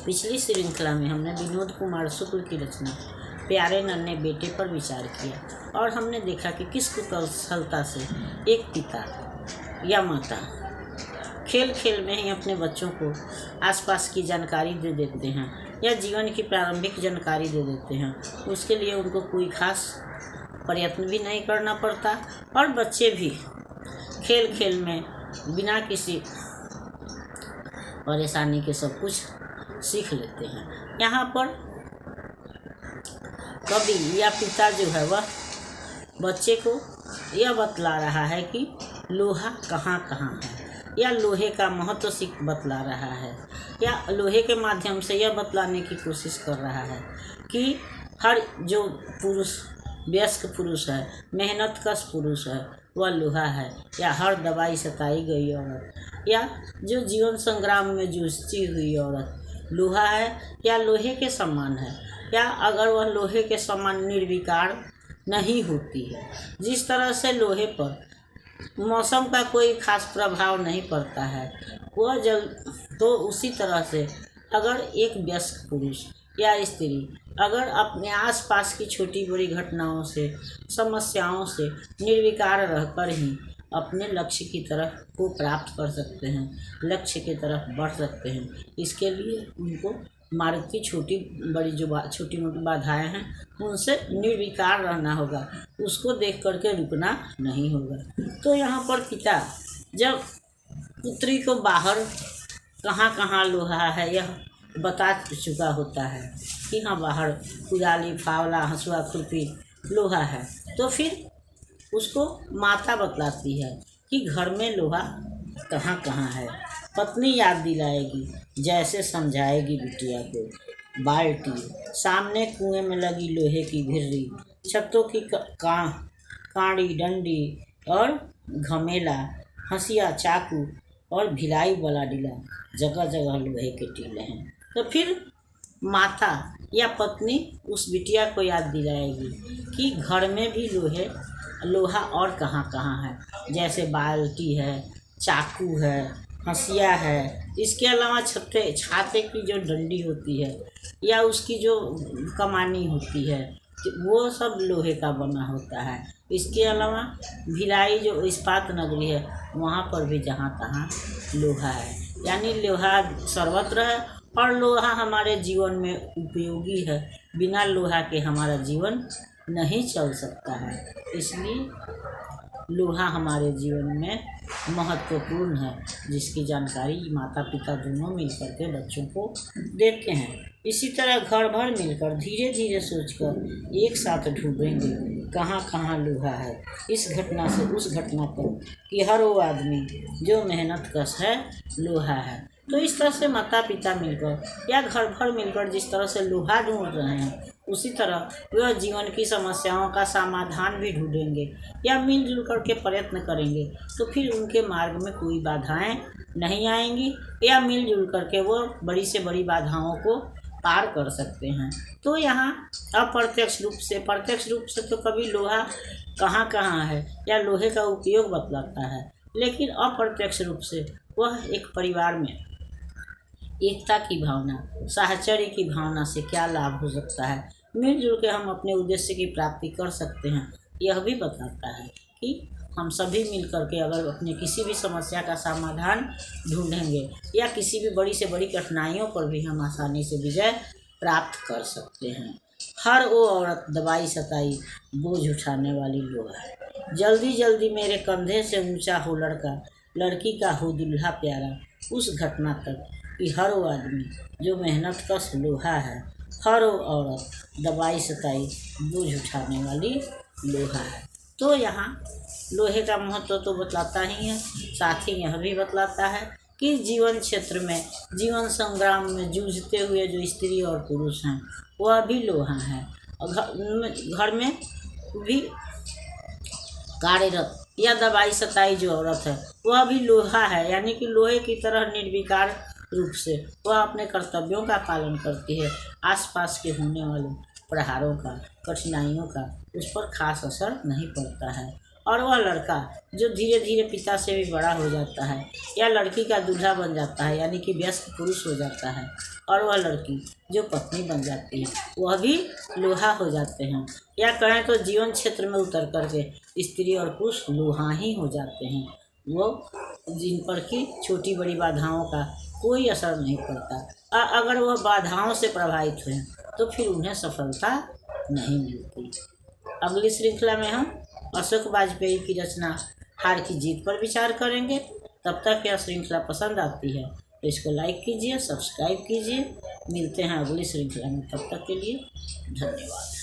पिछली श्रृंखला में हमने विनोद कुमार शुक्ल की रचना प्यारे नन्हे बेटे पर विचार किया और हमने देखा कि किस कुशलता से एक पिता या माता खेल खेल में ही अपने बच्चों को आसपास की जानकारी दे देते हैं या जीवन की प्रारंभिक जानकारी दे देते हैं। उसके लिए उनको कोई खास प्रयत्न भी नहीं करना पड़ता और बच्चे भी खेल खेल में बिना किसी परेशानी के सब कुछ सीख लेते हैं। यहाँ पर कवि या पिता जो है वह बच्चे को यह बतला रहा है कि लोहा कहाँ कहाँ है या लोहे का महत्व सीख बतला रहा है या लोहे के माध्यम से यह बतलाने की कोशिश कर रहा है कि हर जो पुरुष वयस्क पुरुष है, मेहनतकश पुरुष है, वह लोहा है या हर दवाई सताई गई औरत या जो जीवन संग्राम में जूझती हुई औरत लोहा है या लोहे के समान है या अगर वह लोहे के समान निर्विकार नहीं होती है। जिस तरह से लोहे पर मौसम का कोई खास प्रभाव नहीं पड़ता है वह तो उसी तरह से अगर एक वयस्क पुरुष या स्त्री अगर अपने आसपास की छोटी बड़ी घटनाओं से समस्याओं से निर्विकार रहकर ही अपने लक्ष्य की तरफ को प्राप्त कर सकते हैं, लक्ष्य की तरफ बढ़ सकते हैं। इसके लिए उनको मार्ग की छोटी बड़ी जो छोटी मोटी बाधाएं हैं उनसे निर्विकार रहना होगा, उसको देख करके रुकना नहीं होगा। तो यहाँ पर पिता जब पुत्री को बाहर कहाँ कहाँ लोहा है यह बता चुका होता है कि हाँ बाहर कुदाली फावला हंसुआ खुरपी लोहा है, तो फिर उसको माता बतलाती है कि घर में लोहा कहाँ कहाँ है। पत्नी याद दिलाएगी जैसे समझाएगी बिटिया को। बाल्टी सामने कुएं में लगी लोहे की भिर्री, छतों की कांडी डंडी और घमेला, हंसिया चाकू और भिलाई वाला डीला, जगह जगह लोहे के टीले हैं। तो फिर माता या पत्नी उस बिटिया को याद दिलाएगी कि घर में भी लोहा और कहाँ कहाँ है, जैसे बाल्टी है, चाकू है, हंसिया है, इसके अलावा छाते की जो डंडी होती है या उसकी जो कमानी होती है वो सब लोहे का बना होता है। इसके अलावा भिलाई जो इस्पात नगरी है वहाँ पर भी जहाँ तहाँ लोहा है, यानी लोहा सर्वत्र है और लोहा हमारे जीवन में उपयोगी है। बिना लोहा के हमारा जीवन नहीं चल सकता है, इसलिए लोहा हमारे जीवन में महत्वपूर्ण है, जिसकी जानकारी माता पिता दोनों मिलकर के बच्चों को देते हैं। इसी तरह घर भर मिलकर धीरे धीरे सोचकर एक साथ ढूंढेंगे कहाँ कहाँ लोहा है, इस घटना से उस घटना पर कि हर वो आदमी जो मेहनतकश है लोहा है। तो इस तरह से माता पिता मिलकर या घर भर मिलकर जिस तरह से लोहा ढूंढ रहे हैं उसी तरह वह जीवन की समस्याओं का समाधान भी ढूंढेंगे या मिलजुल कर के प्रयत्न करेंगे, तो फिर उनके मार्ग में कोई बाधाएं नहीं आएंगी या मिलजुल करके वो बड़ी से बड़ी बाधाओं को पार कर सकते हैं। तो यहाँ अप्रत्यक्ष रूप से, प्रत्यक्ष रूप से तो कभी लोहा कहाँ कहाँ है या लोहे का उपयोग बतलाता है, लेकिन अप्रत्यक्ष रूप से वह एक परिवार में एकता की भावना, साहचर्य की भावना से क्या लाभ हो सकता है, मिलजुल के हम अपने उद्देश्य की प्राप्ति कर सकते हैं, यह भी बताता है कि हम सभी मिलकर के अगर अपने किसी भी समस्या का समाधान ढूंढेंगे या किसी भी बड़ी से बड़ी कठिनाइयों पर भी हम आसानी से विजय प्राप्त कर सकते हैं। हर वो औरत दवाई सताई बोझ उठाने वाली लोहा है, जल्दी जल्दी मेरे कंधे से ऊंचा हो लड़का, लड़की का हो दुल्हा प्यारा, उस घटना तक कि हर वो आदमी जो मेहनतकश लोहा है, हर वो औरत दवाई सताई बोझ उठाने वाली लोहा है। तो यहाँ लोहे का महत्व तो बतलाता ही है, साथ ही यह भी बतलाता है कि जीवन क्षेत्र में, जीवन संग्राम में जूझते हुए जो स्त्री और पुरुष हैं वह भी लोहा है। घर में भी कार्यरत या दवाई सताई जो औरत है वह भी लोहा है, यानी कि लोहे की तरह निर्विकार रूप से वह अपने कर्तव्यों का पालन करती है। आसपास के होने वाले प्रहारों का, कठिनाइयों का उस पर खास असर नहीं पड़ता है और वह लड़का जो धीरे धीरे पिता से भी बड़ा हो जाता है, या लड़की का दूल्हा बन जाता है यानी कि वयस्क पुरुष हो जाता है, और वह लड़की जो पत्नी बन जाती है वह भी लोहा हो जाते हैं, या कहें तो जीवन क्षेत्र में उतर करके स्त्री और पुरुष लोहा ही हो जाते हैं। वो जिन पर कि छोटी बड़ी बाधाओं का कोई असर नहीं पड़ता। अगर वह बाधाओं से प्रभावित हुए तो फिर उन्हें सफलता नहीं मिलती। अगली श्रृंखला में हम अशोक वाजपेयी की रचना हार की जीत पर विचार करेंगे। तब तक यह श्रृंखला पसंद आती है तो इसको लाइक कीजिए, सब्सक्राइब कीजिए। मिलते हैं अगली श्रृंखला में, तब तक के लिए धन्यवाद।